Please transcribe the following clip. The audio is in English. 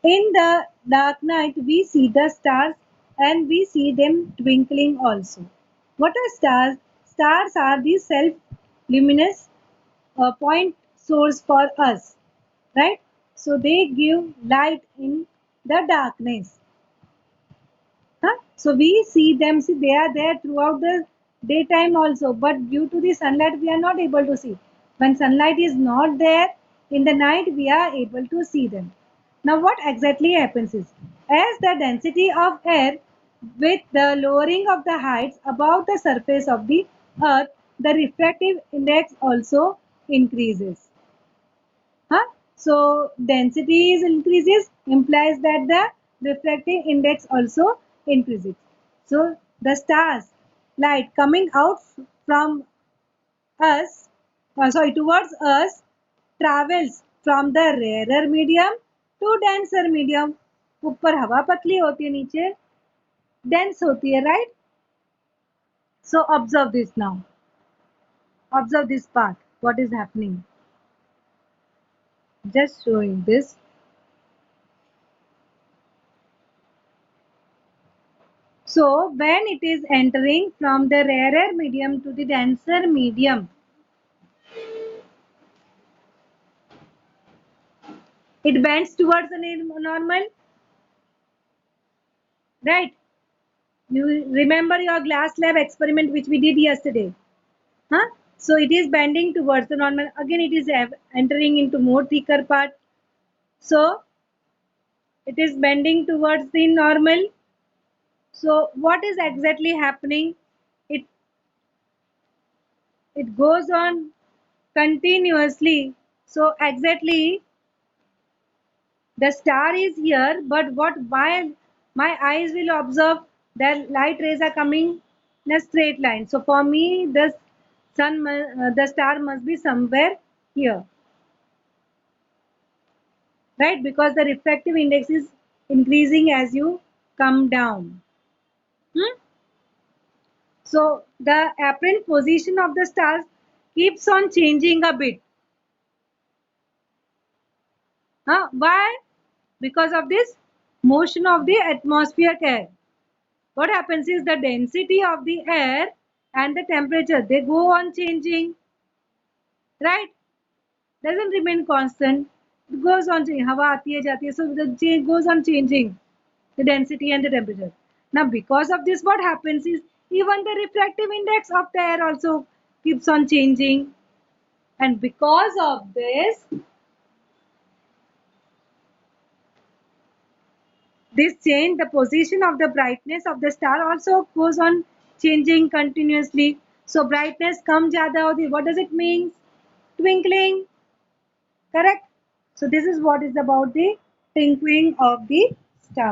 In the dark night, we see the stars and we see them twinkling also. What are stars? Stars are the self-luminous point source for us, right? So they give light in the darkness. Huh? So we see them, see they are there throughout the daytime also, but due to the sunlight we are not able to see. When sunlight is not there in the night, we are able to see them. Now what exactly happens is, as the density of air with the lowering of the heights above the surface of the earth, the refractive index also increases. Huh? So density is increases implies that the refractive index also increases. So the stars light coming out from us, towards us, travels from the rarer medium to denser medium. ऊपर हवा पतली होती है, नीचे dense होती है, right? So observe this now. Observe this part. What is happening? Just showing this. So when it is entering from the rarer medium to the denser medium, it bends towards the normal, right? You remember your glass lab experiment which we did yesterday, huh? So it is bending towards the normal. Again, it is entering into more thicker part. So it is bending towards the normal. So what is exactly happening? It it goes on continuously. So exactly the star is here, but what my eyes will observe that light rays are coming in a straight line. So for me, the star must be somewhere here, right? Because the refractive index is increasing as you come down. Hmm? So the apparent position of the stars keeps on changing a bit. Huh? Why? Because of this motion of the atmospheric air. What happens is the density of the air and the temperature, they go on changing, right? Doesn't remain constant. It goes on changing. Hawa aati hai jati hai. So the change goes on changing the density and the temperature. Now because of this, what happens is even the refractive index of the air also keeps on changing. And because of this change, the position of the brightness of the star also goes on changing continuously. So brightness kam zyada hoti. What does it mean? Twinkling, correct? So this is what is about the twinkling of the